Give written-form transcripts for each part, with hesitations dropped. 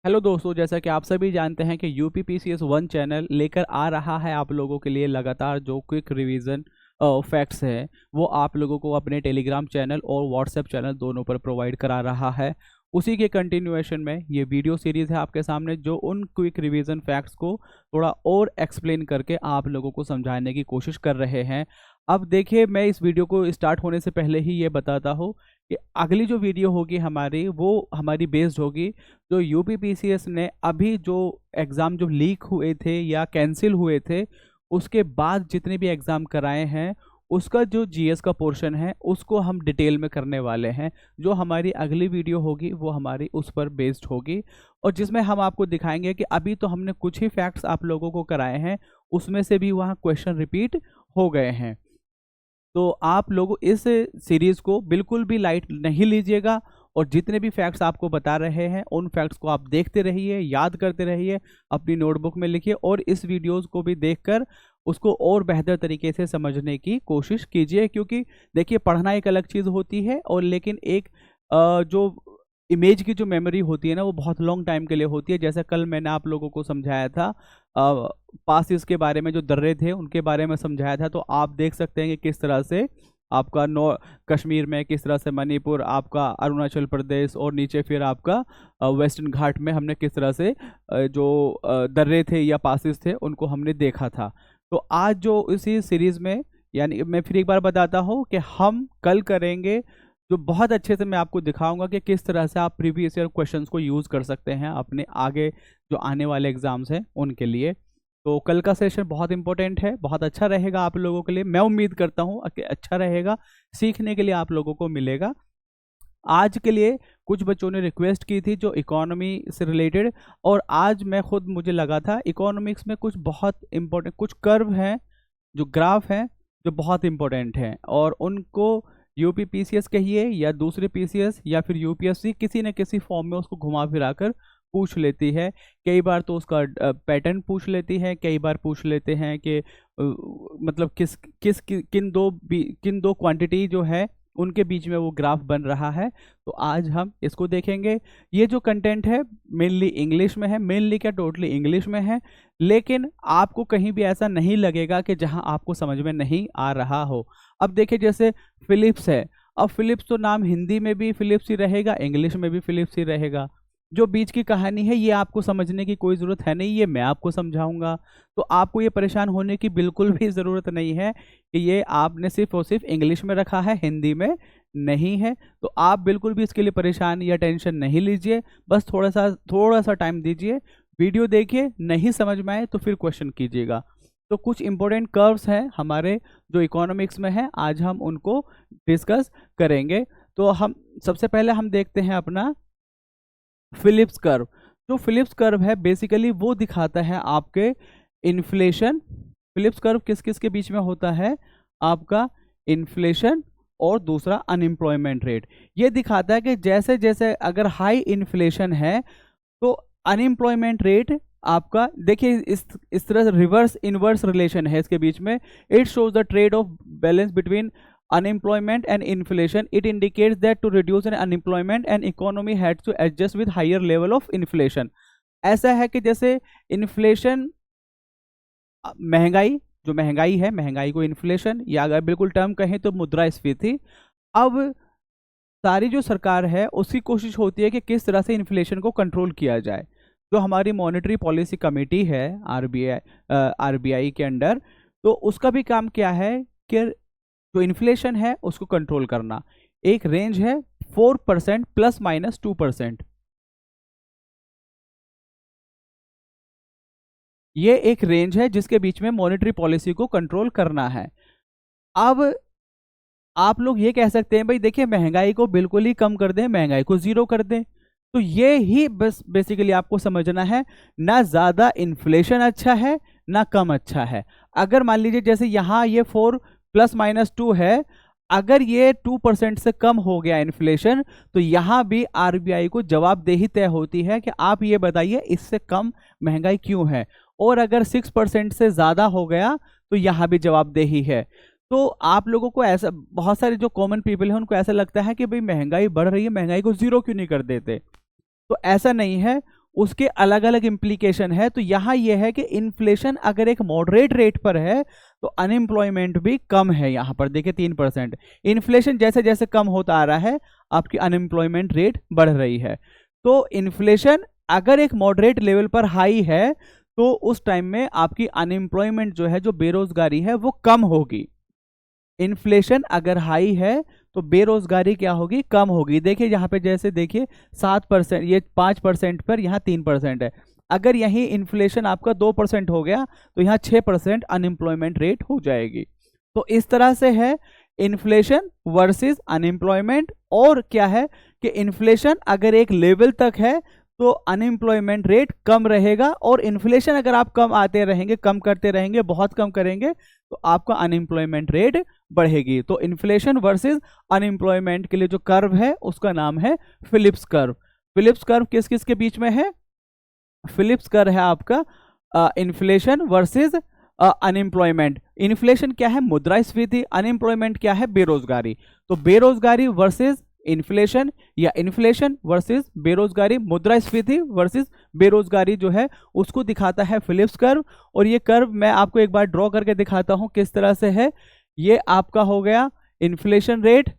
Hello दोस्तों, जैसा कि आप सभी जानते हैं कि यूपीपीसीएस वन चैनल लेकर आ रहा है आप लोगों के लिए लगातार जो क्विक रिवीजन फैक्ट्स हैं वो आप लोगों को अपने टेलीग्राम चैनल और व्हाट्सएप चैनल दोनों पर प्रोवाइड करा रहा है। उसी के कंटिन्यूएशन में ये वीडियो सीरीज़ है आपके सामने, जो उन क्विक रिवीजन फैक्ट्स को थोड़ा और एक्सप्लेन करके आप लोगों को समझाने की कोशिश कर रहे हैं। अब देखिए, मैं इस वीडियो को स्टार्ट होने से पहले ही ये बताता हूँ कि अगली जो वीडियो होगी हमारी, वो हमारी बेस्ड होगी जो यूपीपीसीएस ने अभी जो एग्ज़ाम जो लीक हुए थे या कैंसिल हुए थे, उसके बाद जितने भी एग्ज़ाम कराए हैं उसका जो जीएस का पोर्शन है उसको हम डिटेल में करने वाले हैं। जो हमारी अगली वीडियो होगी वो हमारी उस पर बेस्ड होगी, और जिसमें हम आपको दिखाएंगे कि अभी तो हमने कुछ ही फैक्ट्स आप लोगों को कराए हैं, उसमें से भी वहाँ क्वेश्चन रिपीट हो गए हैं। तो आप लोग इस सीरीज़ को बिल्कुल भी लाइट नहीं लीजिएगा, और जितने भी फैक्ट्स आपको बता रहे हैं उन फैक्ट्स को आप देखते रहिए, याद करते रहिए, अपनी नोटबुक में लिखिए, और इस वीडियोस को भी देखकर उसको और बेहतर तरीके से समझने की कोशिश कीजिए। क्योंकि देखिए, पढ़ना एक अलग चीज़ होती है, और लेकिन एक जो इमेज की जो मेमोरी होती है ना, वो बहुत लॉन्ग टाइम के लिए होती है। जैसे कल मैंने आप लोगों को समझाया था पासिस के बारे में, जो दर्रे थे उनके बारे में समझाया था, तो आप देख सकते हैं कि किस तरह से आपका नो कश्मीर में, किस तरह से मणिपुर, आपका अरुणाचल प्रदेश, और नीचे फिर आपका वेस्टर्न घाट में हमने किस तरह से जो दर्रे थे या पासिस थे उनको हमने देखा था। तो आज जो इसी सीरीज़ में, यानी मैं फिर एक बार बताता हूँ कि हम कल करेंगे, जो बहुत अच्छे से मैं आपको दिखाऊंगा कि किस तरह से आप प्रीवियस ईयर क्वेश्चंस को यूज़ कर सकते हैं अपने आगे जो आने वाले एग्जाम्स हैं उनके लिए। तो कल का सेशन बहुत इंपॉर्टेंट है, बहुत अच्छा रहेगा आप लोगों के लिए। मैं उम्मीद करता हूँ कि अच्छा रहेगा, सीखने के लिए आप लोगों को मिलेगा। आज के लिए कुछ बच्चों ने रिक्वेस्ट की थी जो इकोनॉमी से रिलेटेड, और आज मैं खुद मुझे लगा था इकोनॉमिक्स में कुछ बहुत इंपॉर्टेंट कुछ कर्व हैं, जो ग्राफ हैं, जो बहुत इंपॉर्टेंट हैं, और उनको यूपी पीसीएस कहिए या दूसरे पीसीएस या फिर यूपीएससी, किसी न किसी फॉर्म में उसको घुमा फिरा कर पूछ लेती है। कई बार तो उसका पैटर्न पूछ लेती है, कई बार पूछ लेते हैं कि मतलब किस किस किन दो क्वांटिटी जो है उनके बीच में वो ग्राफ बन रहा है। तो आज हम इसको देखेंगे। ये जो कंटेंट है मेनली इंग्लिश में है, मेनली क्या टोटली इंग्लिश में है, लेकिन आपको कहीं भी ऐसा नहीं लगेगा कि जहां आपको समझ में नहीं आ रहा हो। अब देखिए, जैसे फिलिप्स है, अब फिलिप्स तो नाम हिंदी में भी फिलिप्स ही रहेगा, इंग्लिश में भी फिलिप्स ही रहेगा। जो बीच की कहानी है ये आपको समझने की कोई ज़रूरत है नहीं, ये मैं आपको समझाऊंगा। तो आपको ये परेशान होने की बिल्कुल भी ज़रूरत नहीं है कि ये आपने सिर्फ और सिर्फ इंग्लिश में रखा है, हिंदी में नहीं है। तो आप बिल्कुल भी इसके लिए परेशान या टेंशन नहीं लीजिए, बस थोड़ा सा टाइम दीजिए, वीडियो देखिए, नहीं समझ में आए तो फिर क्वेश्चन कीजिएगा। तो कुछ इंपॉर्टेंट कर्व्स हैं हमारे जो इकोनॉमिक्स में है, आज हम उनको डिस्कस करेंगे। तो हम सबसे पहले हम देखते हैं अपना फिलिप्स कर्व। जो फिलिप्स कर्व है बेसिकली वो दिखाता है आपके इन्फ्लेशन। फिलिप्स कर्व किस किस के बीच में होता है? आपका इन्फ्लेशन और दूसरा अनएम्प्लॉयमेंट रेट। ये दिखाता है कि जैसे जैसे अगर हाई इन्फ्लेशन है तो अनएम्प्लॉयमेंट रेट आपका, देखिए इस तरह से रिवर्स इनवर्स रिलेशन है इसके बीच में। It shows the trade off balance between unemployment and inflation. It indicates that to reduce an unemployment and economy had to adjust with higher level of inflation. ऐसा है कि जैसे इन्फ्लेशन, महंगाई, जो महंगाई है, महंगाई को इन्फ्लेशन, या अगर बिल्कुल टर्म कहें तो मुद्रास्फीति। अब सारी जो सरकार है उसकी कोशिश होती है कि किस तरह से इन्फ्लेशन को कंट्रोल किया जाए। जो हमारी मॉनेटरी पॉलिसी कमेटी है आरबीआई के अंडर, तो उसका भी काम क्या है कि जो इन्फ्लेशन है उसको कंट्रोल करना। एक रेंज है 4% ±2%। ये एक रेंज है जिसके बीच में मॉनेटरी पॉलिसी को कंट्रोल करना है। अब आप लोग ये कह सकते हैं भाई देखिए, महंगाई को बिल्कुल ही कम कर दें, महंगाई को जीरो कर दें। तो ये ही बस बेसिकली आपको समझना है, ना ज़्यादा इन्फ्लेशन अच्छा है ना कम अच्छा है। अगर मान लीजिए जैसे यहाँ ये 4 ±2 है, अगर ये 2% से कम हो गया इन्फ्लेशन, तो यहाँ भी आरबीआई को जवाबदेही तय होती है कि आप ये बताइए इससे कम महंगाई क्यों है। और अगर 6% से ज़्यादा हो गया तो यहाँ भी जवाबदेही है। तो आप लोगों को ऐसा, बहुत सारे जो कॉमन पीपल हैं उनको ऐसा लगता है कि भाई महंगाई बढ़ रही है, महंगाई को जीरो क्यों नहीं कर देते? तो ऐसा नहीं है, उसके अलग अलग इम्प्लीकेशन है। तो यहाँ यह है कि इन्फ्लेशन अगर एक मॉडरेट रेट पर है तो अनएम्प्लॉयमेंट भी कम है। यहाँ पर देखिए 3%। इन्फ्लेशन जैसे जैसे कम होता आ रहा है आपकी अनएम्प्लॉयमेंट रेट बढ़ रही है। तो इन्फ्लेशन अगर एक मॉडरेट लेवल पर हाई है तो उस टाइम में आपकी अनएम्प्लॉयमेंट जो है, जो बेरोजगारी है, वो कम होगी। इन्फ्लेशन अगर हाई है तो बेरोजगारी क्या होगी, कम होगी। देखिए यहाँ पे जैसे देखिए 7%, ये 5% पर यहाँ 3% है। अगर यही इन्फ्लेशन आपका 2% हो गया तो यहाँ 6% अनएम्प्लॉयमेंट रेट हो जाएगी। तो इस तरह से है इन्फ्लेशन वर्सेस अनएम्प्लॉयमेंट। और क्या है कि इन्फ्लेशन अगर एक लेवल तक है तो अनएम्प्लॉयमेंट रेट कम रहेगा, और इन्फ्लेशन अगर आप कम आते रहेंगे, कम करते रहेंगे, बहुत कम करेंगे, तो आपका अनएम्प्लॉयमेंट रेट बढ़ेगी। तो इन्फ्लेशन वर्सेस अनएम्प्लॉयमेंट के लिए जो कर्व है उसका नाम है फिलिप्स कर्व। फिलिप्स कर्व किस किस के बीच में है? फिलिप्स कर्व है आपका इन्फ्लेशन वर्सेस अनएम्प्लॉयमेंट। इन्फ्लेशन क्या है? मुद्रास्फीति। अनएम्प्लॉयमेंट क्या है? बेरोजगारी। तो बेरोजगारी वर्सेस इन्फ्लेशन या इन्फ्लेशन वर्सेस बेरोजगारी, मुद्रास्फीति वर्सेस बेरोजगारी जो है उसको दिखाता है फिलिप्स कर्व। और ये कर्व मैं आपको एक बार ड्रॉ करके दिखाता हूं किस तरह से है। ये आपका हो गया इन्फ्लेशन रेट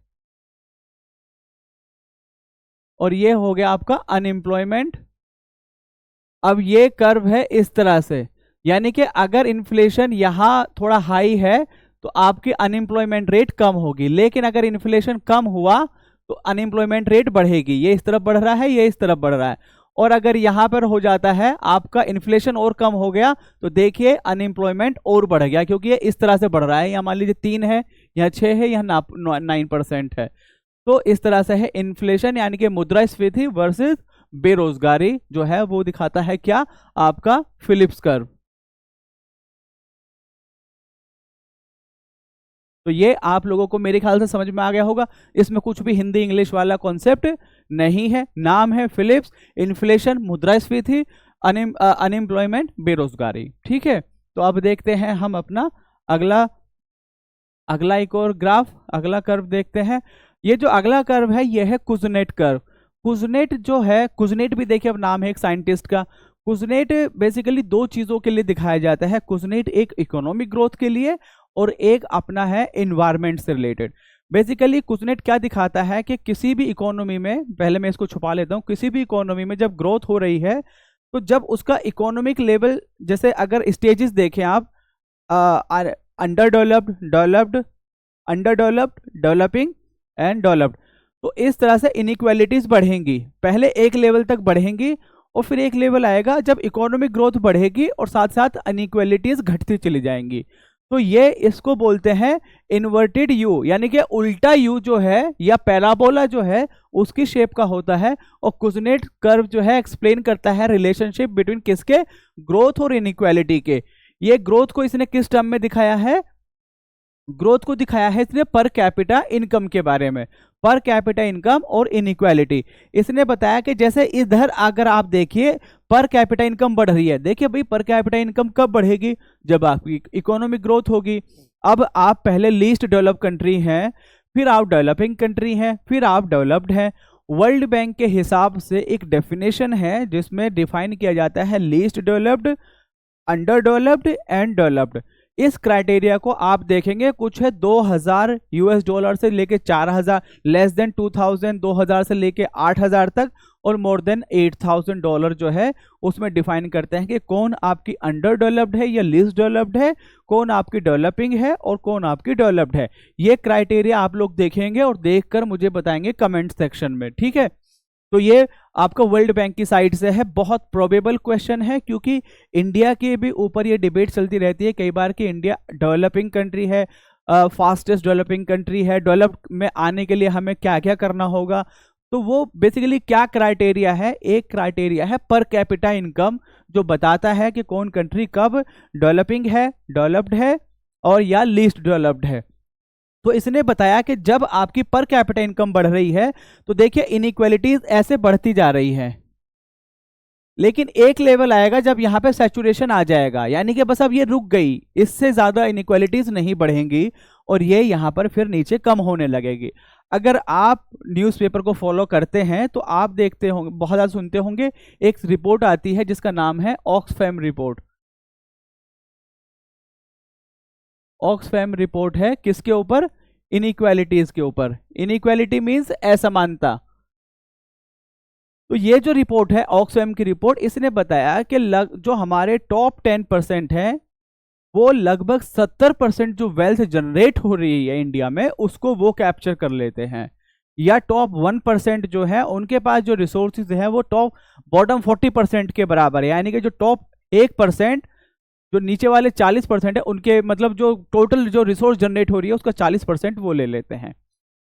और ये हो गया आपका अनएम्प्लॉयमेंट। अब ये कर्व है इस तरह से, यानी कि अगर इन्फ्लेशन यहां थोड़ा हाई है तो आपकी अनएम्प्लॉयमेंट रेट कम होगी, लेकिन अगर इन्फ्लेशन कम हुआ तो अनएम्प्लॉयमेंट रेट बढ़ेगी। ये इस तरफ बढ़ रहा है, ये इस तरफ बढ़ रहा है। और अगर यहां पर हो जाता है आपका इन्फ्लेशन और कम हो गया तो देखिए अनएम्प्लॉयमेंट और बढ़ गया, क्योंकि ये इस तरह से बढ़ रहा है। यहाँ मान लीजिए 3 है, यहाँ 6 है, यहाँ 9% है। तो इस तरह से है इन्फ्लेशन, यानी कि मुद्रास्फीति वर्सेस बेरोजगारी जो है वो दिखाता है क्या? आपका फिलिप्स कर्व। तो ये आप लोगों को मेरे ख्याल से समझ में आ गया होगा। इसमें कुछ भी हिंदी इंग्लिश वाला कॉन्सेप्ट नहीं है। नाम है फिलिप्स, इन्फ्लेशन मुद्रास्फीति, अनएम्प्लॉयमेंट बेरोजगारी। ठीक है, तो अब देखते हैं हम अपना अगला एक और ग्राफ, अगला कर्व देखते हैं। ये जो अगला कर्व है ये है कुजनेट कर्व। कुजनेट जो है, कुजनेट भी देखिए अब नाम है एक साइंटिस्ट का। कुजनेट बेसिकली 2 चीजों के लिए दिखाया जाता है। कुजनेट एक इकोनॉमिक ग्रोथ के लिए और एक अपना है इन्वायरमेंट से रिलेटेड। बेसिकली कुजनेट क्या दिखाता है कि किसी भी इकोनॉमी में, पहले मैं इसको छुपा लेता हूं, किसी भी इकोनॉमी में जब ग्रोथ हो रही है तो जब उसका इकोनॉमिक लेवल, जैसे अगर स्टेजेस देखें आप, under developed, developed, under developed, developing and developed, तो इस तरह से इनइक्वालिटीज बढ़ेंगी। पहले एक लेवल तक बढ़ेंगी और फिर एक लेवल आएगा जब इकोनॉमिक ग्रोथ बढ़ेगी और साथ साथ अनइक्वालिटीज घटती चली जाएंगी। तो ये इसको बोलते हैं इन्वर्टेड यू, यानी कि उल्टा यू जो है या पैराबोला जो है उसकी शेप का होता है। और कुजनेट कर्व जो है एक्सप्लेन करता है रिलेशनशिप बिटवीन किसके? ग्रोथ और इनइक्वालिटी के। ये ग्रोथ को इसने किस टर्म में दिखाया है? ग्रोथ को दिखाया है इसने पर कैपिटा इनकम के बारे में। पर कैपिटा इनकम और इनइक्वालिटी इसने बताया कि जैसे इधर अगर आप देखिए पर कैपिटा इनकम बढ़ रही है। देखिए भाई पर कैपिटा इनकम कब बढ़ेगी? जब आपकी इकोनॉमिक ग्रोथ होगी। अब आप पहले लीस्ट डेवलप कंट्री हैं, फिर आप डेवलपिंग कंट्री हैं, फिर आप डेवलप्ड हैं। वर्ल्ड बैंक के हिसाब से एक डेफिनेशन है जिसमें डिफाइन किया जाता है least developed, under developed and developed. इस क्राइटेरिया को आप देखेंगे कुछ है $2000 से लेके 4000, लेस देन 2000 से लेके 8000 तक, और मोर देन $8000 जो है उसमें डिफाइन करते हैं कि कौन आपकी अंडर डेवलप्ड है या लीस्ट डेवलप्ड है, कौन आपकी डेवलपिंग है और कौन आपकी डेवलप्ड है। ये क्राइटेरिया आप लोग देखेंगे और देखकर मुझे बताएंगे कमेंट सेक्शन में। ठीक है, तो ये आपका वर्ल्ड बैंक की साइड से है। बहुत प्रोबेबल क्वेश्चन है क्योंकि इंडिया के भी ऊपर ये डिबेट चलती रहती है कई बार कि इंडिया डेवलपिंग कंट्री है, फास्टेस्ट डेवलपिंग कंट्री है, डेवलप में आने के लिए हमें क्या क्या करना होगा। तो वो बेसिकली क्या क्राइटेरिया है? एक क्राइटेरिया है पर कैपिटा इनकम, जो बताता है कि कौन कंट्री कब डेवलपिंग है, डेवलप्ड है और या लीस्ट डेवलप्ड है। तो इसने बताया कि जब आपकी पर कैपिटा इनकम बढ़ रही है तो देखिए इनइक्वालिटीज ऐसे बढ़ती जा रही है, लेकिन एक लेवल आएगा जब यहाँ पे सैचुरेशन आ जाएगा, यानी कि बस अब ये रुक गई, इससे ज्यादा इनइक्वालिटीज नहीं बढ़ेंगी और ये यहाँ पर फिर नीचे कम होने लगेगी। अगर आप न्यूज़पेपर को फॉलो करते हैं तो आप देखते होंगे, बहुत ज़्यादा सुनते होंगे, एक रिपोर्ट आती है जिसका नाम है ऑक्सफैम रिपोर्ट। ऑक्सफैम रिपोर्ट है किसके ऊपर? इनइक्वालिटीज के ऊपर। इनइक्वालिटी मींस असमानता। तो ये जो रिपोर्ट है ऑक्सफैम की रिपोर्ट, इसने बताया कि जो हमारे टॉप 10% है वो लगभग 70% जो वेल्थ जनरेट हो रही है इंडिया में उसको वो कैप्चर कर लेते हैं। या टॉप 1% जो है उनके पास जो रिसोर्सेज है वो टॉप बॉटम 40% के बराबर है। यानी कि जो टॉप 1%, जो नीचे वाले 40% है, उनके मतलब जो टोटल जो रिसोर्स जनरेट हो रही है उसका 40% वो ले लेते हैं।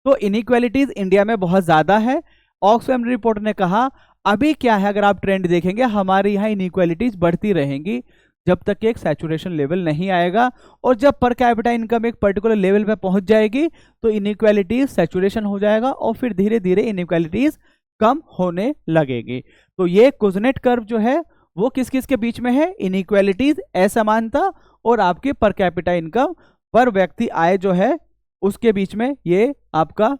तो इनइक्वालिटीज इंडिया में बहुत ज़्यादा है। ऑक्सफैम रिपोर्ट ने कहा अभी क्या है, अगर आप ट्रेंड देखेंगे हमारे यहाँ इनइक्वालिटीज बढ़ती रहेंगी जब तक एक सैचुरेशन लेवल नहीं आएगा, और जब पर कैपिटा इनकम एक पर्टिकुलर लेवल पे पहुंच जाएगी तो इनइक्वालिटीज सैचुरेशन हो जाएगा और फिर धीरे धीरे इनइक्वालिटीज कम होने लगेगी। तो ये कुजनेट कर्व जो है वो किस किस के बीच में है? इनइक्वालिटीज, असमानता और आपके पर कैपिटा इनकम, पर व्यक्ति आय जो है उसके बीच में ये आपका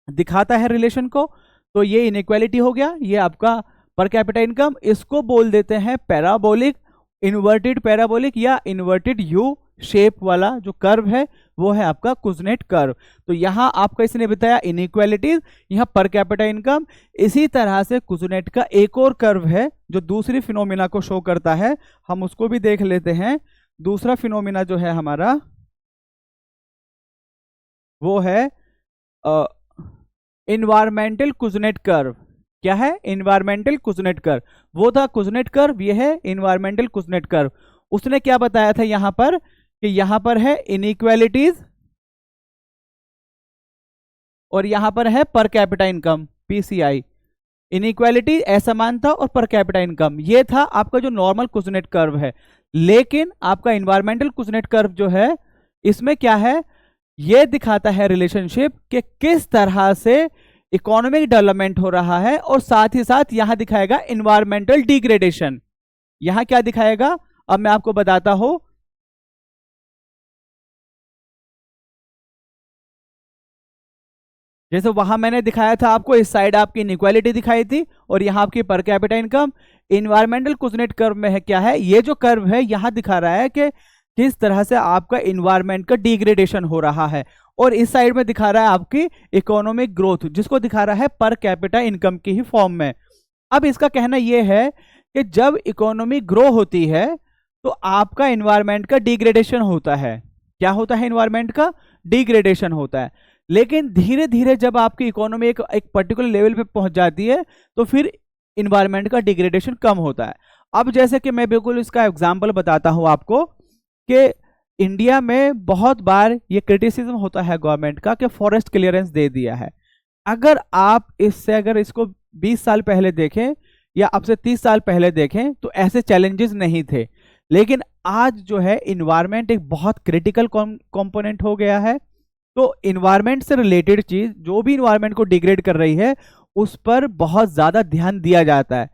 दिखाता है रिलेशन को। तो ये इनइक्वालिटी हो गया, ये आपका पर कैपिटा इनकम। इसको बोल देते हैं पैराबोलिक, इन्वर्टेड पैराबोलिक या इन्वर्टेड यू शेप वाला जो कर्व है वो है आपका कुजनेट कर्व। तो यहां आपका इसने बताया इनइक्वालिटीज, यहां पर कैपिटा इनकम। इसी तरह से कुजनेट का एक और कर्व है जो दूसरी फिनोमिना को शो करता है, हम उसको भी देख लेते हैं। दूसरा फिनोमिना जो है हमारा वो है इन्वायरमेंटल कुजनेट कर्व। क्या है? Environmental Kuznets curve. वो था कुजनेट कर्व, ये है इन्वायरमेंटल कुजनेट कर्व। उसने क्या बताया था यहां पर कि यहां पर है इनइक्वालिटीज और यहां पर है पर कैपिटा इनकम, पीसीआई। इनइक्वालिटी, असमानता और पर कैपिटा इनकम, ये था आपका जो नॉर्मल कुजनेट कर्व है। लेकिन आपका इन्वायरमेंटल कुजनेट कर्व जो है इसमें क्या है, ये दिखाता है रिलेशनशिप कि किस तरह से इकोनॉमिक डेवलपमेंट हो रहा है, और साथ ही साथ यहां दिखाएगा इन्वायरमेंटल डिग्रेडेशन। यहां क्या दिखाएगा अब मैं आपको बताता हूं। जैसे वहां मैंने दिखाया था आपको, इस साइड आपकी इनइक्वालिटी दिखाई थी और यहां आपकी पर capita income. Environmental Kuznets curve में है क्या है, ये जो कर्व है यहां दिखा रहा है कि किस तरह से आपका इन्वायरमेंट का डिग्रेडेशन हो रहा है, और इस साइड में दिखा रहा है आपकी इकोनॉमिक ग्रोथ, जिसको दिखा रहा है पर कैपिटा इनकम की ही फॉर्म में। अब इसका कहना यह है कि जब इकोनॉमी ग्रो होती है तो आपका इन्वायरमेंट का डिग्रेडेशन होता है। क्या होता है? इन्वायरमेंट का डिग्रेडेशन होता है। लेकिन धीरे धीरे जब आपकी इकोनॉमी एक पर्टिकुलर लेवल पे पहुंच जाती है तो फिर इन्वायरमेंट का डिग्रेडेशन कम होता है। अब जैसे कि मैं बिल्कुल इसका एग्जांपल बताता हूं आपको कि इंडिया में बहुत बार ये क्रिटिसिज्म होता है गवर्नमेंट का कि फॉरेस्ट क्लियरेंस दे दिया है। अगर आप अगर इसको 20 साल पहले देखें या अब से 30 साल पहले देखें तो ऐसे चैलेंजेस नहीं थे। लेकिन आज जो है इन्वायरमेंट एक बहुत क्रिटिकल कंपोनेंट हो गया है। तो इन्वायरमेंट से रिलेटेड चीज जो भी इन्वायरमेंट को डिग्रेड कर रही है उस पर बहुत ज्यादा ध्यान दिया जाता है।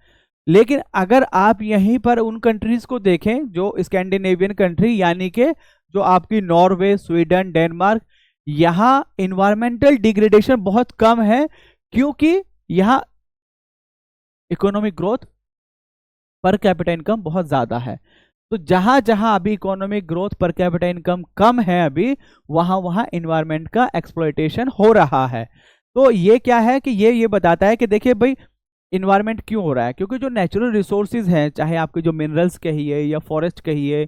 लेकिन अगर आप यहीं पर उन कंट्रीज को देखें जो स्कैंडिनेवियन कंट्री, यानी कि जो आपकी नॉर्वे, स्वीडन, डेनमार्क, यहाँ इन्वायरमेंटल डिग्रेडेशन बहुत कम है क्योंकि यहाँ economic growth, per capita income बहुत ज्यादा है। तो जहां जहां अभी economic growth, per capita income कम है अभी, वहां वहां इन्वायरमेंट का एक्सप्लॉयटेशन हो रहा है। तो ये क्या है कि ये बताता है कि देखिए भाई इन्वायरमेंट क्यों हो रहा है, क्योंकि जो नेचुरल रिसोर्सेज हैं, चाहे आपके जो मिनरल्स कहिए या फॉरेस्ट कहिए,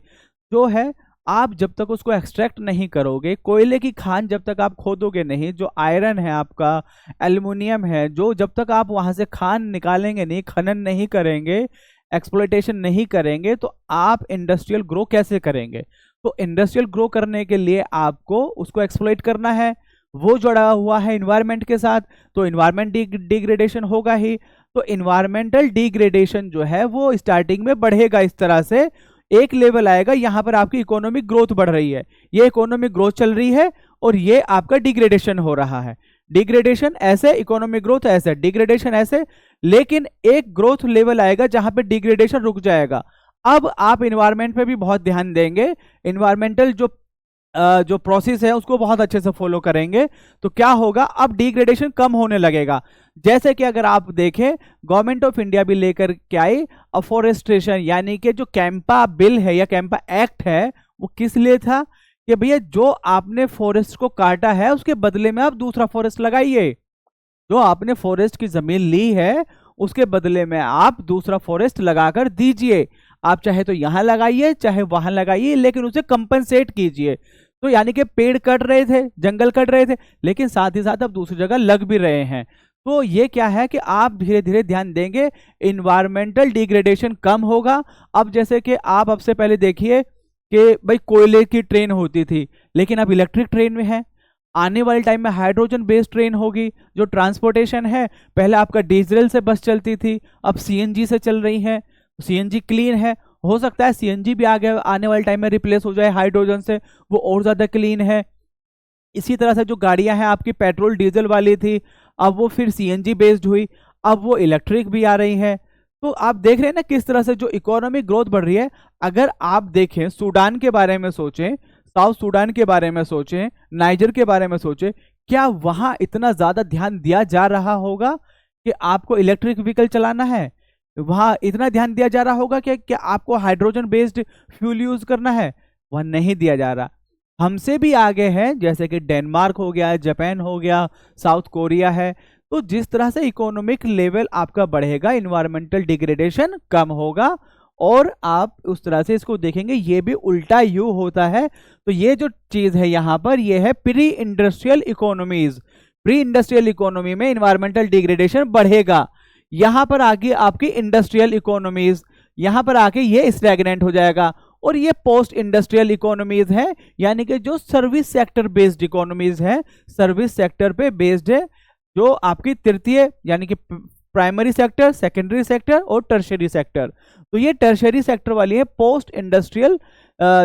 जो है आप जब तक उसको एक्सट्रैक्ट नहीं करोगे, कोयले की खान जब तक आप खोदोगे नहीं, जो आयरन है आपका, एल्युमिनियम है, जो जब तक आप वहां से खान निकालेंगे नहीं, खनन नहीं करेंगे, एक्सप्लॉयटेशन नहीं करेंगे, तो आप इंडस्ट्रियल ग्रो कैसे करेंगे? तो इंडस्ट्रियल ग्रो करने के लिए आपको उसको एक्सप्लॉइट करना है, वो जुड़ा हुआ है इन्वायरमेंट के साथ, तो इन्वायरमेंट डिग्रेडेशन होगा ही। तो इन्वायरमेंटल डिग्रेडेशन जो है वो स्टार्टिंग में बढ़ेगा, इस तरह से एक लेवल आएगा, यहां पर आपकी इकोनॉमिक ग्रोथ बढ़ रही है, ये इकोनॉमिक ग्रोथ चल रही है और ये आपका डिग्रेडेशन हो रहा है। डिग्रेडेशन ऐसे, इकोनॉमिक ग्रोथ ऐसे, डिग्रेडेशन ऐसे, लेकिन एक ग्रोथ लेवल आएगा जहां पे डिग्रेडेशन रुक जाएगा। अब आप इन्वायरमेंट पे भी बहुत ध्यान देंगे। इन्वायरमेंटल जो जो प्रोसेस है उसको बहुत अच्छे से फॉलो करेंगे तो क्या होगा, अब डिग्रेडेशन कम होने लगेगा। जैसे कि अगर आप देखें, गवर्नमेंट ऑफ इंडिया भी लेकर के आई अफॉरेस्टेशन, यानी कि जो कैंपा बिल है या कैंपा एक्ट है वो किस लिए था कि भैया जो आपने फॉरेस्ट को काटा है उसके बदले में आप दूसरा फॉरेस्ट लगाइए। जो आपने फॉरेस्ट की जमीन ली है उसके बदले में आप दूसरा फॉरेस्ट लगाकर दीजिए। आप चाहे तो यहां लगाइए चाहे वहां लगाइए, लेकिन उसे कंपनसेट कीजिए। तो यानी कि पेड़ कट रहे थे, जंगल कट रहे थे, लेकिन साथ ही साथ अब दूसरी जगह लग भी रहे हैं। तो ये क्या है कि आप धीरे धीरे ध्यान देंगे, इन्वायरमेंटल डिग्रेडेशन कम होगा। अब जैसे कि आप अब से पहले देखिए कि भाई कोयले की ट्रेन होती थी, लेकिन अब इलेक्ट्रिक ट्रेन में है। आने वाले टाइम में हाइड्रोजन बेस्ड ट्रेन होगी। जो ट्रांसपोर्टेशन है, पहले आपका डीजल से बस चलती थी, अब सीएनजी से चल रही है। सीएनजी क्लीन है, हो सकता है सीएनजी भी आगे आने वाले टाइम में रिप्लेस हो जाए हाइड्रोजन से, वो और ज्यादा क्लीन है। इसी तरह से जो गाड़ियां हैं आपकी पेट्रोल डीजल वाली थी, अब वो फिर सीएनजी बेस्ड हुई, अब वो इलेक्ट्रिक भी आ रही है। तो आप देख रहे हैं ना किस तरह से जो इकोनॉमिक ग्रोथ बढ़ रही है। अगर आप देखें, सूडान के बारे में सोचें, साउथ सूडान के बारे में सोचें, नाइजर के बारे में सोचें, क्या वहां इतना ज्यादा ध्यान दिया जा रहा होगा कि आपको इलेक्ट्रिक व्हीकल चलाना है? वहां इतना ध्यान दिया जा रहा होगा कि क्या आपको हाइड्रोजन बेस्ड फ्यूल यूज करना है? वह नहीं दिया जा रहा। हमसे भी आगे है, जैसे कि डेनमार्क हो गया, जापान हो गया, साउथ कोरिया है। तो जिस तरह से इकोनॉमिक लेवल आपका बढ़ेगा, इन्वायरमेंटल डिग्रेडेशन कम होगा। और आप उस तरह से इसको देखेंगे, ये भी उल्टा यू होता है। तो ये जो चीज है यहाँ पर, ये है pre industrial economies. Pre industrial economy में इन्वायरमेंटल डिग्रेडेशन बढ़ेगा। यहां पर आगे आपकी इंडस्ट्रियल इकोनॉमीज, यहां पर आके ये स्टैग्नेंट हो जाएगा। और ये पोस्ट इंडस्ट्रियल इकोनॉमीज है, यानी कि जो सर्विस सेक्टर बेस्ड इकोनॉमीज है, सर्विस सेक्टर पे बेस्ड है। जो आपकी तृतीय यानी कि प्राइमरी सेक्टर, सेकेंडरी सेक्टर और टर्शरी सेक्टर। तो ये टर्शरी सेक्टर वाली है पोस्ट इंडस्ट्रियल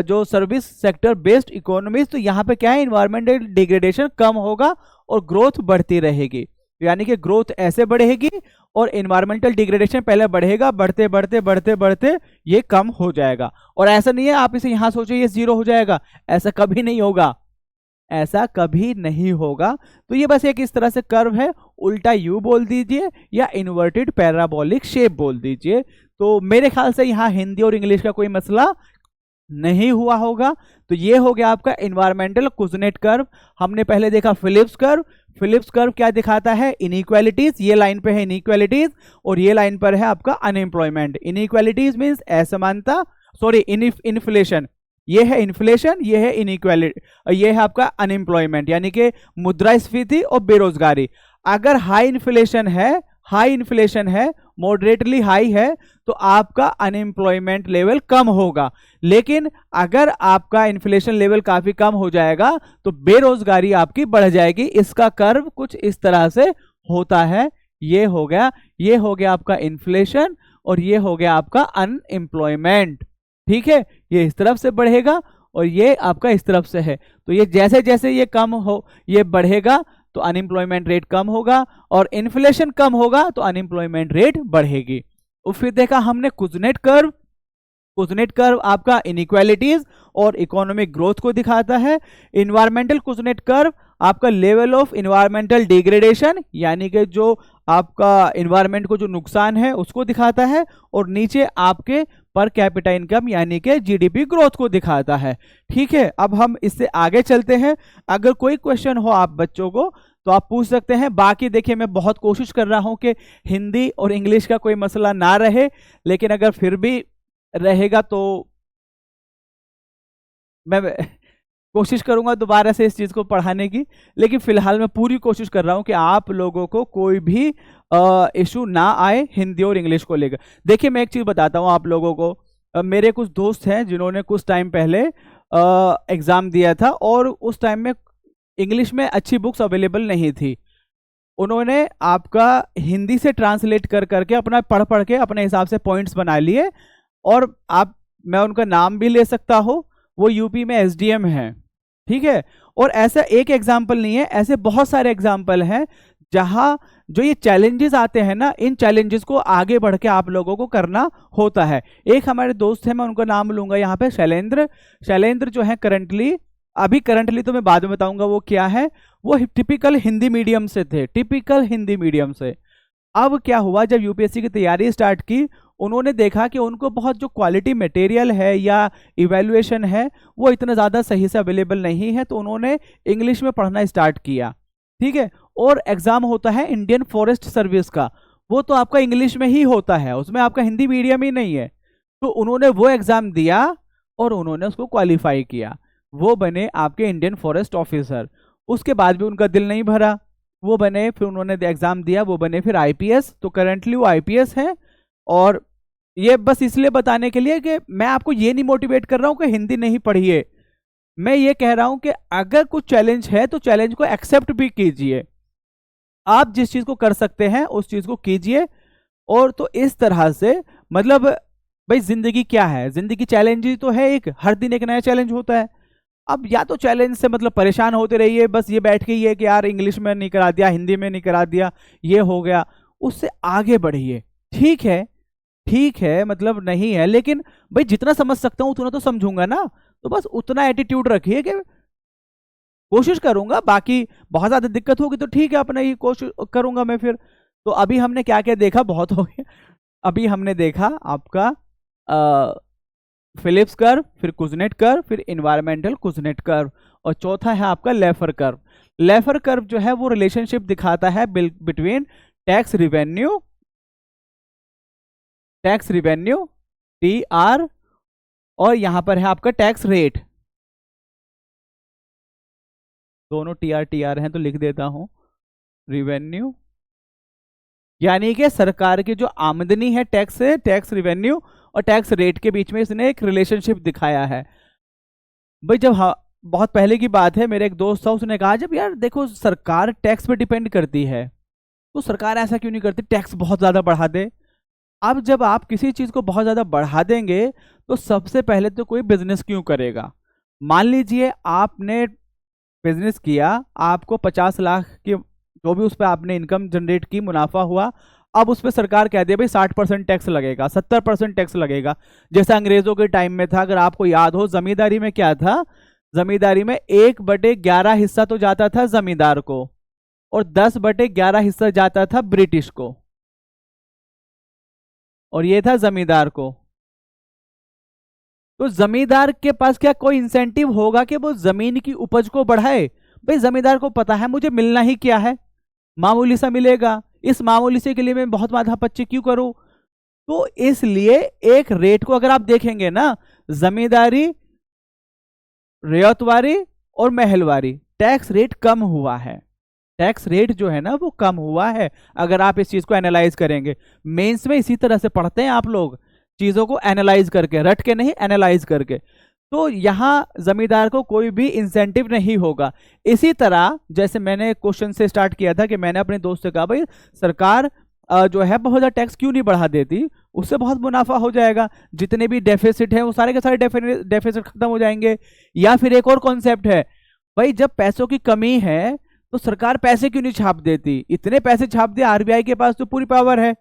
जो सर्विस सेक्टर बेस्ड इकोनॉमीज। तो यहाँ पे क्या है, इन्वायरमेंटल डिग्रेडेशन कम होगा और ग्रोथ बढ़ती रहेगी। यानी कि ग्रोथ ऐसे बढ़ेगी और इन्वायरमेंटल डिग्रेडेशन पहले बढ़ेगा, बढ़ते बढ़ते बढ़ते बढ़ते ये कम हो जाएगा। और ऐसा नहीं है आप इसे यहां सोचो ये जीरो हो जाएगा, ऐसा कभी नहीं होगा, ऐसा कभी नहीं होगा। तो ये बस एक इस तरह से कर्व है, उल्टा यू बोल दीजिए या इन्वर्टेड पैराबोलिक शेप बोल दीजिए। तो मेरे ख्याल से यहाँ हिंदी और इंग्लिश का कोई मसला नहीं हुआ होगा। तो ये हो गया आपका इन्वायरमेंटल कुजनेट कर्व। हमने पहले देखा फिलिप्स कर्व। फिलिप्स कर्व क्या दिखाता है, इनइक्वालिटीज। ये लाइन पे है इनइक्वालिटीज और ये लाइन पर है आपका अनएम्प्लॉयमेंट। इनइक्वालिटीज मींस असमानता, सॉरी इन्फ्लेशन। ये है इन्फ्लेशन, ये है इनइक्वालिटी, ये है आपका अनएम्प्लॉयमेंट यानी कि मुद्रास्फीति और बेरोजगारी। अगर हाई इन्फ्लेशन है, हाई इन्फ्लेशन है, मॉडरेटली हाई है, तो आपका अनएम्प्लॉयमेंट लेवल कम होगा। लेकिन अगर आपका इन्फ्लेशन लेवल काफी कम हो जाएगा तो बेरोजगारी आपकी बढ़ जाएगी। इसका कर्व कुछ इस तरह से होता है। ये हो गया आपका इन्फ्लेशन और ये हो गया आपका अनएम्प्लॉयमेंट। ठीक है, ये इस तरफ से बढ़ेगा और ये आपका इस तरफ से है। तो ये जैसे जैसे ये कम हो, ये बढ़ेगा तो अनएम्प्लॉयमेंट रेट कम होगा, और इन्फ्लेशन कम होगा तो अनएम्प्लॉयमेंट रेट बढ़ेगी। और फिर देखा हमने कुजनेट कर्व। कुजनेट कर्व आपका इनइक्वालिटीज और इकोनॉमिक ग्रोथ को दिखाता है। इन्वायरमेंटल कुजनेट कर्व आपका लेवल ऑफ इन्वायरमेंटल डिग्रेडेशन, यानी कि जो आपका इन्वायरमेंट को जो नुकसान है उसको दिखाता है। और नीचे आपके पर कैपिटा इनकम यानी कि जीडीपी ग्रोथ को दिखाता है। ठीक है, अब हम इससे आगे चलते हैं। अगर कोई क्वेश्चन हो आप बच्चों को तो आप पूछ सकते हैं। बाकी देखिए मैं बहुत कोशिश कर रहा हूं कि हिंदी और इंग्लिश का कोई मसला ना रहे, लेकिन अगर फिर भी रहेगा तो मैं कोशिश करूंगा दोबारा से इस चीज को पढ़ाने की। लेकिन फिलहाल मैं पूरी कोशिश कर रहा हूं कि आप लोगों को कोई भी इशू ना आए हिंदी और इंग्लिश को लेकर। देखिए मैं एक चीज बताता हूं आप लोगों को। मेरे कुछ दोस्त हैं जिन्होंने कुछ टाइम पहले एग्जाम दिया था और उस टाइम में इंग्लिश में अच्छी बुक्स अवेलेबल नहीं थी। उन्होंने आपका हिंदी से ट्रांसलेट कर करके अपना पढ़ पढ़ के अपने हिसाब से पॉइंट्स बना लिए। और मैं उनका नाम भी ले सकता हूं, वो यूपी में एसडीएम है। ठीक है, और ऐसा एक एग्जाम्पल नहीं है, ऐसे बहुत सारे एग्जाम्पल हैं जहां जो ये चैलेंजेस आते हैं ना, इन चैलेंजेस को आगे बढ़ के आप लोगों को करना होता है। एक हमारे दोस्त हैं, मैं उनका नाम लूंगा यहाँ पे, शैलेंद्र। शैलेंद्र जो है करंटली अभी करंटली तो मैं बाद में बताऊंगा वो क्या है। वो टिपिकल हिंदी मीडियम से थे, टिपिकल हिंदी मीडियम से। अब क्या हुआ, जब यूपीएससी की तैयारी स्टार्ट की, उन्होंने देखा कि उनको बहुत जो क्वालिटी मटेरियल है या इवैल्यूएशन है वो इतना ज़्यादा सही से अवेलेबल नहीं है, तो उन्होंने इंग्लिश में पढ़ना स्टार्ट किया। ठीक है, और एग्जाम होता है इंडियन फॉरेस्ट सर्विस का, वो तो आपका इंग्लिश में ही होता है, उसमें आपका हिंदी मीडियम ही नहीं है। तो उन्होंने वो एग्जाम दिया और उन्होंने उसको क्वालिफाई किया, वो बने आपके इंडियन फॉरेस्ट ऑफिसर। उसके बाद भी उनका दिल नहीं भरा, वो बने, फिर उन्होंने एग्जाम दिया, वो बने फिर आईपीएस। तो करंटली वो आईपीएस है। और ये बस इसलिए बताने के लिए कि मैं आपको ये नहीं मोटिवेट कर रहा हूं कि हिंदी नहीं पढ़िए, मैं ये कह रहा हूं कि अगर कुछ चैलेंज है तो चैलेंज को एक्सेप्ट भी कीजिए। आप जिस चीज को कर सकते हैं उस चीज को कीजिए। और तो इस तरह से मतलब भाई जिंदगी क्या है, जिंदगी चैलेंज ही तो है, एक हर दिन एक नया चैलेंज होता है। अब या तो चैलेंज से मतलब परेशान होते रहिए, बस ये बैठ के ये कि यार इंग्लिश में नहीं करा दिया, हिंदी में नहीं करा दिया, ये हो गया, उससे आगे बढ़िए। ठीक है, ठीक है, मतलब नहीं है, लेकिन भाई जितना समझ सकता हूं उतना तो समझूंगा ना। तो बस उतना एटीट्यूड रखिए कि कोशिश करूंगा, बाकी बहुत ज्यादा दिक्कत होगी तो ठीक है, अपना ही कोशिश करूंगा मैं फिर। तो अभी हमने क्या क्या देखा, बहुत हो गया। अभी हमने देखा आपका फिलिप्स कर्व, फिर कुजनेट कर्व, फिर इन्वायरमेंटल कुजनेट कर्व, और चौथा है आपका लेफर कर्व। लेफर कर्व जो है वो रिलेशनशिप दिखाता है between tax revenue, T R, और यहां पर है आपका टैक्स रेट। दोनों टी आर हैं तो लिख देता हूं, रिवेन्यू, यानी कि सरकार की जो आमदनी है टैक्स से, टैक्स रिवेन्यू और टैक्स रेट के बीच में इसने एक रिलेशनशिप दिखाया है। भाई जब बहुत पहले की बात है, मेरे एक दोस्त था, उसने कहा जब यार देखो सरकार टैक्स पे डिपेंड करती है तो सरकार ऐसा क्यों नहीं करती टैक्स बहुत ज्यादा बढ़ा दे। अब जब आप किसी चीज को बहुत ज्यादा बढ़ा देंगे तो सबसे पहले तो कोई बिजनेस क्यों करेगा। मान लीजिए आपने बिजनेस किया, आपको 50 लाख की जो भी उस पर आपने इनकम जनरेट की, मुनाफा हुआ, अब उस पर सरकार कह दे भाई 60% टैक्स लगेगा, 70% टैक्स लगेगा, जैसा अंग्रेजों के टाइम में था। अगर आपको याद हो, जमींदारी में क्या था, जमींदारी में 1/11 हिस्सा तो जाता था जमींदार को और 10/11 हिस्सा जाता था ब्रिटिश को, और ये था जमींदार को। तो जमींदार के पास क्या कोई इंसेंटिव होगा कि वो जमीन की उपज को बढ़ाए। भाई जमींदार को पता है मुझे मिलना ही क्या है, मामूली सा मिलेगा, इस मामूली से के लिए मैं बहुत माथापच्ची क्यों करूं। तो इसलिए एक रेट को अगर आप देखेंगे ना, जमींदारी, रेयतवारी और महलवारी, टैक्स रेट कम हुआ है, टैक्स रेट जो है ना वो कम हुआ है। अगर आप इस चीज को एनालाइज करेंगे, मेंस में इसी तरह से पढ़ते हैं आप लोग, चीजों को एनालाइज करके, रट के नहीं, एनालाइज करके। तो यहां जमींदार को कोई भी इंसेंटिव नहीं होगा। इसी तरह जैसे मैंने क्वेश्चन से स्टार्ट किया था कि मैंने अपने दोस्त से कहा भाई सरकार जो है बहुत ज्यादा टैक्स क्यों नहीं बढ़ा देती, उससे बहुत मुनाफा हो जाएगा, जितने भी डेफिसिट है वो सारे के सारे डेफिसिट खत्म हो जाएंगे। या फिर एक और कॉन्सेप्ट है, भाई जब पैसों की कमी है तो सरकार पैसे क्यों नहीं छाप देती, इतने पैसे छाप दे, आरबीआई के पास तो पूरी पावर है,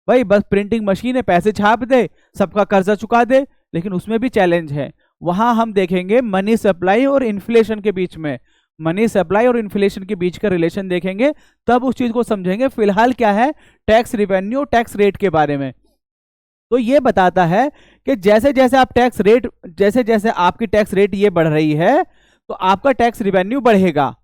भाई बस प्रिंटिंग मशीन है, पैसे छाप दे, सबका कर्जा चुका दे। लेकिन उसमें भी चैलेंज है, वहां हम देखेंगे मनी सप्लाई और इन्फ्लेशन के बीच में, मनी सप्लाई और इन्फ्लेशन के बीच का रिलेशन देखेंगे, तब उस चीज को समझेंगे। फिलहाल क्या है, टैक्स रिवेन्यू, टैक्स रेट के बारे में। तो ये बताता है कि जैसे जैसे आप टैक्स रेट, जैसे जैसे आपकी टैक्स रेट ये बढ़ रही है तो आपका टैक्स रिवेन्यू बढ़ेगा,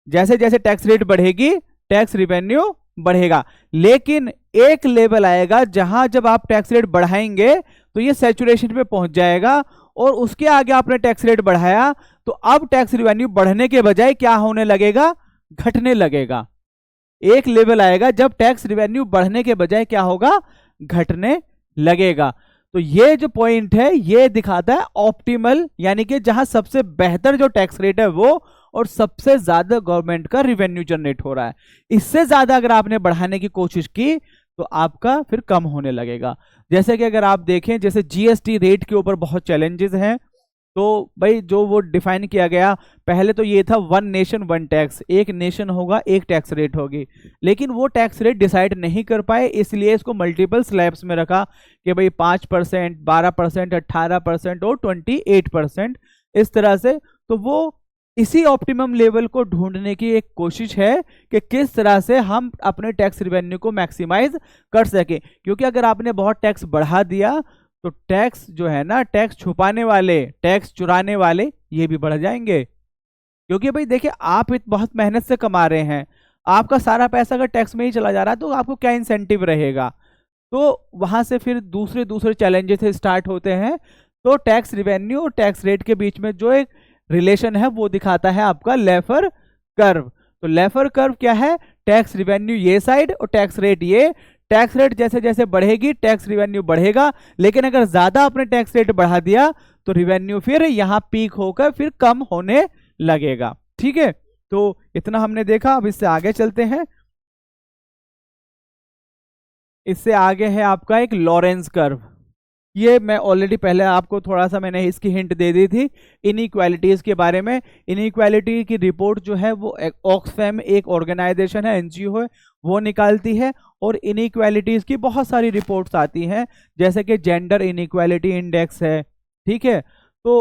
जैसे जैसे टैक्स रेट बढ़ेगी टैक्स रिवेन्यू बढ़ेगा। लेकिन एक लेवल आएगा जहां जब आप टैक्स रेट बढ़ाएंगे तो ये सैचुरेशन पे पहुंच जाएगा, और उसके आगे आपने टैक्स रेट बढ़ाया तो अब टैक्स रिवेन्यू बढ़ने के बजाय क्या होने लगेगा, घटने लगेगा। एक लेवल आएगा जब टैक्स रिवेन्यू बढ़ने के बजाय क्या होगा, घटने लगेगा। तो ये जो पॉइंट है ये दिखाता है ऑप्टिमल, यानी कि जहां सबसे बेहतर जो टैक्स रेट है वो, और सबसे ज्यादा गवर्नमेंट का रिवेन्यू जनरेट हो रहा है। इससे ज्यादा अगर आपने बढ़ाने की कोशिश की तो आपका फिर कम होने लगेगा। जैसे कि अगर आप देखें, जैसे जीएसटी रेट के ऊपर बहुत चैलेंजेस हैं, तो भाई जो वो डिफाइन किया गया, पहले तो ये था 1 नेशन 1 टैक्स, एक नेशन होगा एक टैक्स रेट होगी, लेकिन वो टैक्स रेट डिसाइड नहीं कर पाए, इसलिए इसको मल्टीपल स्लैब्स में रखा कि भाई 5%, 12%, 18% और 28%, इस तरह से। तो वो इसी ऑप्टिमम लेवल को ढूंढने की एक कोशिश है कि किस तरह से हम अपने टैक्स रिवेन्यू को मैक्सिमाइज कर सके। क्योंकि अगर आपने बहुत टैक्स बढ़ा दिया तो टैक्स जो है ना, टैक्स छुपाने वाले, टैक्स चुराने वाले, ये भी बढ़ जाएंगे। क्योंकि भाई देखिए, आप बहुत मेहनत से कमा रहे हैं, आपका सारा पैसा अगर टैक्स में ही चला जा रहा है तो आपको क्या इंसेंटिव रहेगा। तो वहां से फिर दूसरे दूसरे चैलेंजेस स्टार्ट होते हैं। तो टैक्स रिवेन्यू और टैक्स रेट के बीच में जो एक रिलेशन है वो दिखाता है आपका लेफर कर्व। तो लेफर कर्व क्या है? टैक्स रिवेन्यू ये साइड और टैक्स रेट ये। टैक्स रेट जैसे जैसे बढ़ेगी टैक्स रिवेन्यू बढ़ेगा, लेकिन अगर ज्यादा आपने टैक्स रेट बढ़ा दिया तो रिवेन्यू फिर यहाँ पीक होकर फिर कम होने लगेगा। ठीक है, तो इतना हमने देखा। अब इससे आगे चलते हैं। इससे आगे है आपका एक लॉरेंस कर्व। ये मैं ऑलरेडी पहले आपको थोड़ा सा मैंने इसकी हिंट दे दी थी इनइक्वालिटीज के बारे में। इनइक्वालिटी की रिपोर्ट जो है वो ऑक्सफैम एक ऑर्गेनाइजेशन है, एनजीओ है, वो निकालती है। और इनइक्वालिटीज की बहुत सारी रिपोर्ट्स आती हैं, जैसे कि जेंडर इनइक्वालिटी इंडेक्स है। ठीक है, तो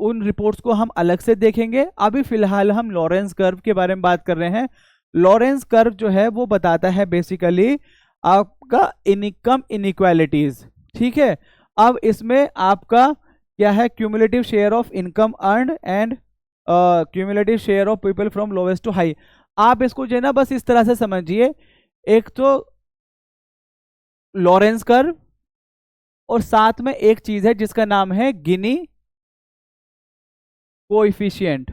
उन रिपोर्ट्स को हम अलग से देखेंगे। अभी फिलहाल हम लॉरेंस कर्व के बारे में बात कर रहे हैं। लॉरेंस कर्व जो है वो बताता है बेसिकली आपका इनकम इनइक्वालिटीज। ठीक है, अब इसमें आपका क्या है? Cumulative share of income earn and cumulative share of people from lowest to high. आप इसको जो है ना बस इस तरह से समझिए, एक तो लॉरेंस कर्व और साथ में एक चीज है जिसका नाम है गिनी कोएफिशिएंट।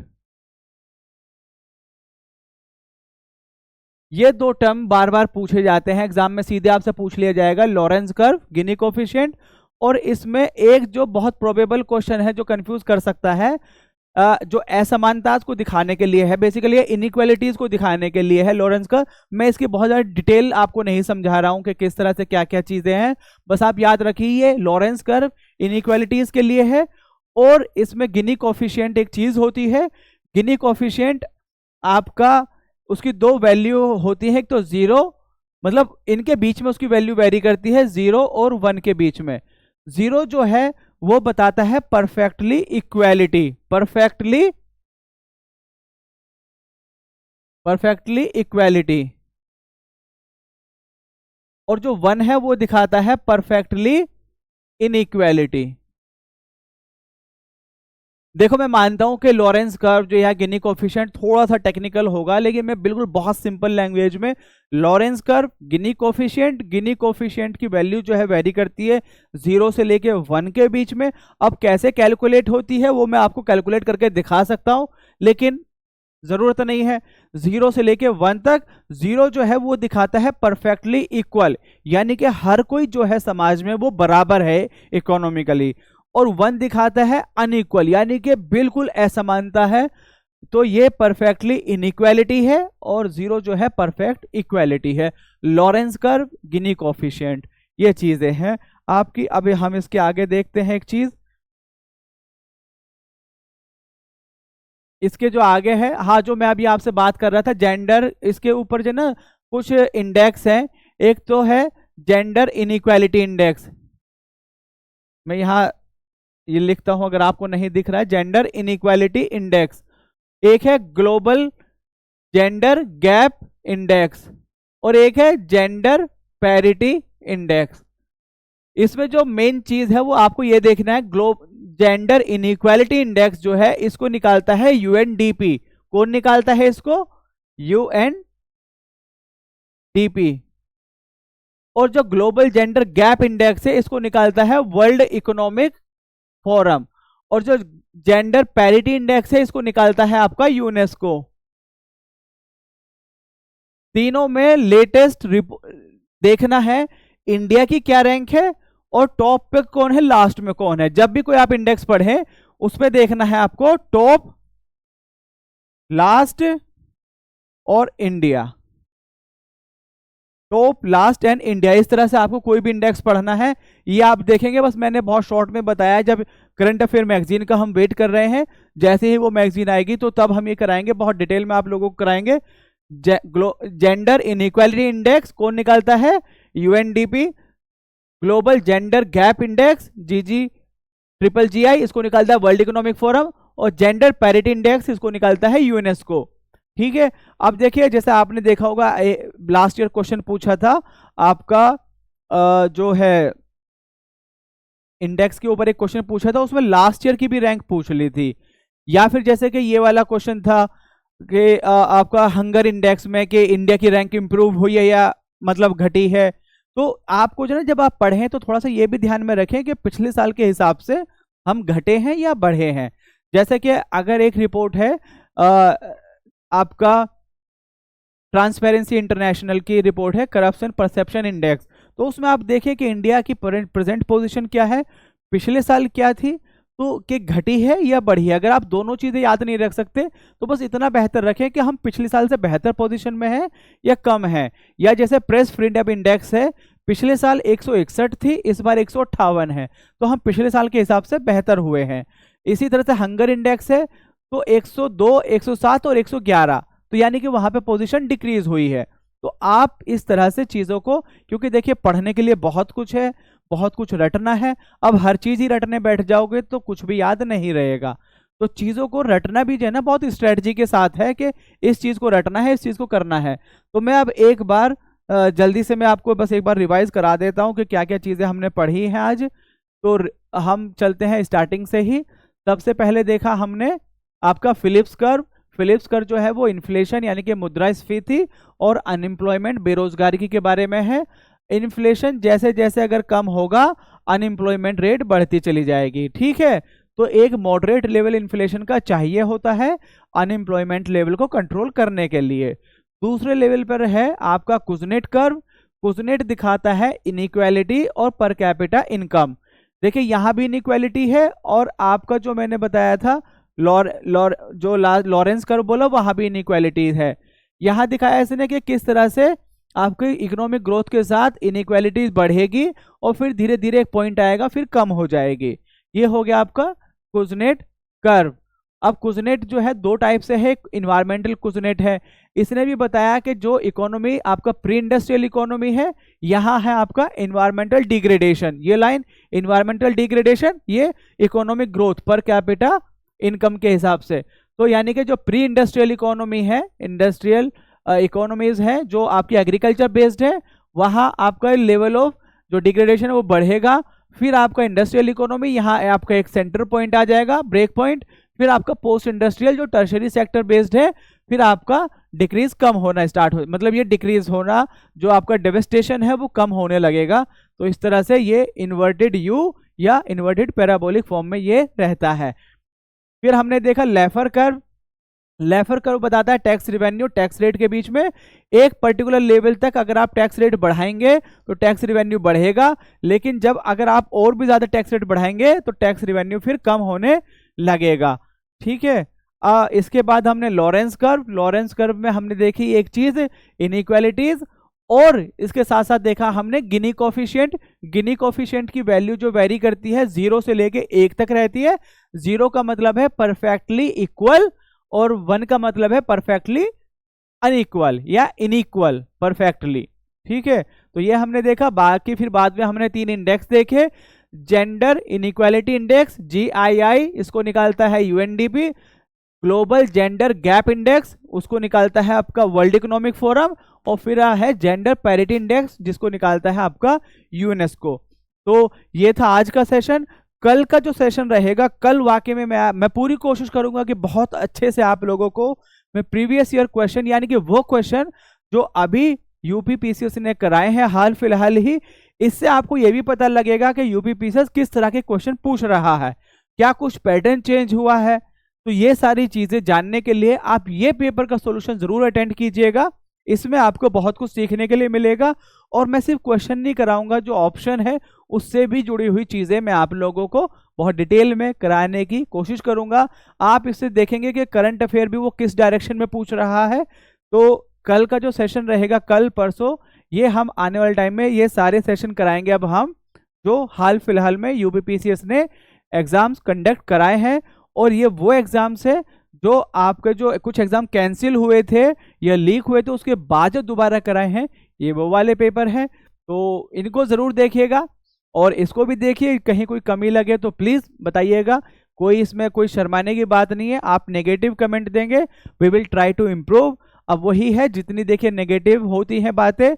ये दो टर्म बार बार पूछे जाते हैं एग्जाम में, सीधे आपसे पूछ लिया जाएगा लॉरेंस कर्व, गिनी कोएफिशिएंट। और इसमें एक जो बहुत प्रोबेबल क्वेश्चन है जो कंफ्यूज कर सकता है, जो असमानता को दिखाने के लिए है, बेसिकली इनइक्वालिटीज को दिखाने के लिए है लॉरेंस कर्व। मैं इसकी बहुत ज्यादा डिटेल आपको नहीं समझा रहा हूं कि किस तरह से क्या क्या चीजें हैं, बस आप याद रखिए लॉरेंस कर्व इनइक्वालिटीज के लिए है। और इसमें गिनी कोएफिशिएंट एक चीज होती है। गिनी कोएफिशिएंट आपका, उसकी दो वैल्यू होती है, एक तो जीरो, मतलब इनके बीच में उसकी वैल्यू वेरी करती है, 0 और 1 के बीच में। 0 जो है वो बताता है परफेक्टली इक्वालिटी, परफेक्टली इक्वालिटी। और जो 1 है वो दिखाता है परफेक्टली इनइक्वालिटी। देखो, मैं मानता हूं कि लॉरेंस कर्व जो है गिनी कोएफिशिएंट थोड़ा सा टेक्निकल होगा, लेकिन मैं बिल्कुल बहुत सिंपल लैंग्वेज में, लॉरेंस कर्व, गिनी कोएफिशिएंट की वैल्यू जो है वेरी करती है 0 से लेके 1 के बीच में। अब कैसे कैलकुलेट होती है वो मैं आपको कैलकुलेट करके दिखा सकता हूं, लेकिन जरूरत नहीं है। 0 से लेके 1 तक, 0 जो है वो दिखाता है परफेक्टली इक्वल, यानी कि हर कोई जो है समाज में वो बराबर है इकोनॉमिकली। और 1 दिखाता है अनइक्वल, यानी कि बिल्कुल असमानता है। तो ये परफेक्टली इनइक्वालिटी है और 0 जो है परफेक्ट इक्वालिटी है। लॉरेंस कर्व, गिनी कोएफिशिएंट, ये चीजें हैं आपकी। अभी हम इसके आगे देखते हैं एक चीज, इसके जो आगे है, हाँ, जो मैं अभी आपसे बात कर रहा था जेंडर, इसके ऊपर जो ना कुछ इंडेक्स है। एक तो है जेंडर इनइक्वालिटी इंडेक्स, मैं यहाँ ये लिखता हूं अगर आपको नहीं दिख रहा है, जेंडर इनइक्वालिटी इंडेक्स। एक है ग्लोबल जेंडर गैप इंडेक्स और एक है जेंडर पैरिटी इंडेक्स। इसमें जो मेन चीज है वो आपको ये देखना है, जेंडर इनइक्वालिटी इंडेक्स जो है इसको निकालता है यूएनडीपी। कौन निकालता है इसको? यूएनडीपी। और जो ग्लोबल जेंडर गैप इंडेक्स है इसको निकालता है वर्ल्ड इकोनॉमिक फोरम। और जो जेंडर पैरिटी इंडेक्स है इसको निकालता है आपका यूनेस्को। तीनों में लेटेस्ट देखना है इंडिया की क्या रैंक है और टॉप पे कौन है, लास्ट में कौन है। जब भी कोई आप इंडेक्स पढ़े उसमें देखना है आपको टॉप, लास्ट और India, top, last and India. इस तरह से आपको कोई भी इंडेक्स पढ़ना है, ये आप देखेंगे। बस मैंने बहुत शॉर्ट में बताया, जब करंट अफेयर मैगजीन का हम वेट कर रहे हैं, जैसे ही वो मैगजीन आएगी तो तब हम ये कराएंगे, बहुत डिटेल में आप लोगों को कराएंगे। जेंडर इनइक्वालिटी इंडेक्स कौन निकालता है? UNDP. Global gender gap index, GGIII, इसको निकालता है वर्ल्ड इकोनॉमिक फोरम। और जेंडर पैरिटी इंडेक्स इसको निकालता है यूनेस्को। ठीक है, अब देखिए जैसे आपने देखा होगा लास्ट ईयर क्वेश्चन पूछा था आपका जो है इंडेक्स के ऊपर एक क्वेश्चन पूछा था, उसमें लास्ट ईयर की भी रैंक पूछ ली थी। या फिर जैसे कि ये वाला क्वेश्चन था कि आपका हंगर इंडेक्स में कि इंडिया की रैंक इंप्रूव हुई है या मतलब घटी है। तो आपको जो है जब आप पढ़ें तो थोड़ा सा ये भी ध्यान में रखें कि पिछले साल के हिसाब से हम घटे हैं या बढ़े हैं। जैसे कि अगर एक रिपोर्ट है आपका ट्रांसपेरेंसी इंटरनेशनल की रिपोर्ट है करप्शन परसेप्शन इंडेक्स, तो उसमें आप देखें कि इंडिया की प्रेजेंट पोजीशन क्या है, पिछले साल क्या थी, तो कि घटी है या बढ़ी है। अगर आप दोनों चीजें याद नहीं रख सकते तो बस इतना बेहतर रखें कि हम पिछले साल से बेहतर पोजीशन में हैं या कम है। या जैसे प्रेस फ्रीडम इंडेक्स है, पिछले साल 161 थी, इस बार 158 है, तो हम पिछले साल के हिसाब से बेहतर हुए हैं। इसी तरह से हंगर इंडेक्स है तो 102, 107 और 111, तो यानी कि वहां पे पोजीशन डिक्रीज हुई है। तो आप इस तरह से चीजों को, क्योंकि देखिए पढ़ने के लिए बहुत कुछ है, बहुत कुछ रटना है, अब हर चीज ही रटने बैठ जाओगे तो कुछ भी याद नहीं रहेगा। तो चीजों को रटना भी जो है ना बहुत स्ट्रेटजी के साथ है कि इस चीज को रटना है, इस चीज को करना है। तो मैं अब एक बार जल्दी से मैं आपको बस एक बार रिवाइज करा देता हूं कि क्या क्या चीजें हमने पढ़ी हैं आज। तो हम चलते हैं स्टार्टिंग से ही। सबसे पहले देखा हमने आपका फिलिप्स कर्व। फिलिप्स कर्व जो है वो इन्फ्लेशन यानी कि मुद्रास्फीति और अनएम्प्लॉयमेंट बेरोजगारी के बारे में है। इन्फ्लेशन जैसे जैसे अगर कम होगा अनएम्प्लॉयमेंट रेट बढ़ती चली जाएगी। ठीक है, तो एक मॉडरेट लेवल इन्फ्लेशन का चाहिए होता है अनएम्प्लॉयमेंट लेवल को कंट्रोल करने के लिए। दूसरे लेवल पर है आपका कुजनेट कर्व। कुजनेट दिखाता है इनइक्वालिटी और पर कैपिटा इनकम। देखिए यहाँ भी इनइक्वालिटी है और आपका जो मैंने बताया था लॉरेंस कर्व बोला वहां भी इनइक्वालिटी है। यहाँ दिखाया इसने कि किस तरह से आपके इकोनॉमिक ग्रोथ के साथ इनइक्वालिटीज बढ़ेगी और फिर धीरे धीरे एक पॉइंट आएगा फिर कम हो जाएगी। ये हो गया आपका कुजनेट कर्व। अब कुजनेट जो है दो टाइप से है, इन्वायरमेंटल कुजनेट है। इसने भी बताया कि जो इकोनॉमी आपका प्री इंडस्ट्रियल इकोनॉमी है, यहाँ है आपका इन्वायरमेंटल डिग्रेडेशन। ये लाइन इन्वायरमेंटल डिग्रेडेशन, ये economic growth per capita income के हिसाब से। तो यानी कि जो प्री इंडस्ट्रियल इकोनॉमी है, इंडस्ट्रियल इकोनॉमीज है जो आपकी एग्रीकल्चर बेस्ड है, वहां आपका लेवल ऑफ जो डिग्रेडेशन है वो बढ़ेगा। फिर आपका इंडस्ट्रियल इकोनॉमी, यहाँ आपका एक सेंटर पॉइंट आ जाएगा, ब्रेक पॉइंट। फिर आपका पोस्ट इंडस्ट्रियल जो टर्शरी सेक्टर बेस्ड है, फिर आपका डिक्रीज कम होना स्टार्ट हो, मतलब ये डिक्रीज होना जो आपका डेवेस्टेशन है वो कम होने लगेगा। तो इस तरह से ये इन्वर्टेड यू या इन्वर्टेड पैराबोलिक फॉर्म में ये रहता है। फिर हमने देखा लेफर कर्व। लेफर कर्व बताता है टैक्स रिवेन्यू टैक्स रेट के बीच में एक पर्टिकुलर लेवल तक अगर आप टैक्स रेट बढ़ाएंगे तो टैक्स रिवेन्यू बढ़ेगा, लेकिन जब अगर आप और भी ज्यादा टैक्स रेट बढ़ाएंगे तो टैक्स रिवेन्यू फिर कम होने लगेगा। ठीक है, इसके बाद हमने लॉरेंस कर्व। लॉरेंस कर्व में हमने देखी एक चीज इनइक्वालिटीज, और इसके साथ साथ देखा हमने गिनी कोफिशिएंट। गिनी कोफिशिएंट की वैल्यू जो वेरी करती है 0 से लेके 1 तक रहती है। 0 का मतलब है परफेक्टली इक्वल और 1 का मतलब है परफेक्टली अनइक्वल या इनइक्वल परफेक्टली। ठीक है, तो ये हमने देखा। बाकी फिर बाद में हमने 3 इंडेक्स देखे। जेंडर इनइक्वालिटी इंडेक्स GII, इसको निकालता है UNDP। Global gender gap index, उसको निकालता है आपका वर्ल्ड इकोनॉमिक फोरम। और फिर है जेंडर पैरिटी इंडेक्स, जिसको निकालता है आपका यूनेस्को। तो ये था आज का सेशन। कल का जो सेशन रहेगा, कल वाकई में मैं पूरी कोशिश करूंगा कि बहुत अच्छे से आप लोगों को मैं प्रीवियस ईयर क्वेश्चन यानी कि वो क्वेश्चन जो अभी यूपी पीसीएस ने कराए हैं हाल फिलहाल ही, इससे आपको ये भी पता लगेगा कि यूपी पीसीएस किस तरह के क्वेश्चन पूछ रहा है, क्या कुछ पैटर्न चेंज हुआ है। तो ये सारी चीजें जानने के लिए आप ये पेपर का सॉल्यूशन जरूर अटेंड कीजिएगा। इसमें आपको बहुत कुछ सीखने के लिए मिलेगा और मैं सिर्फ क्वेश्चन नहीं कराऊंगा, जो ऑप्शन है उससे भी जुड़ी हुई चीजें मैं आप लोगों को बहुत डिटेल में कराने की कोशिश करूंगा। आप इससे देखेंगे कि करंट अफेयर भी वो किस डायरेक्शन में पूछ रहा है। तो कल का जो सेशन रहेगा, कल परसों, ये हम आने वाले टाइम में ये सारे सेशन कराएंगे अब हम, जो हाल फिलहाल में यूपीपीसीएस ने एग्जाम्स कंडक्ट कराए हैं। और ये वो एग्जाम्स है जो आपके जो कुछ एग्जाम कैंसिल हुए थे या लीक हुए थे उसके बाद जो दोबारा कराए हैं, ये वो वाले पेपर हैं। तो इनको जरूर देखिएगा और इसको भी देखिए, कहीं कोई कमी लगे तो प्लीज बताइएगा। कोई इसमें कोई शर्माने की बात नहीं है। आप नेगेटिव कमेंट देंगे, we will try to improve. अब वही है, जितनी देखिए नेगेटिव होती हैं बातें,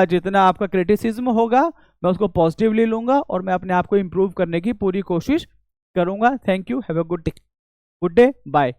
जितना आपका क्रिटिसिज्म होगा मैं उसको पॉजिटिवली लूंगा और मैं अपने आप को इम्प्रूव करने की पूरी कोशिश करूंगा। Thank you, have a good day, bye.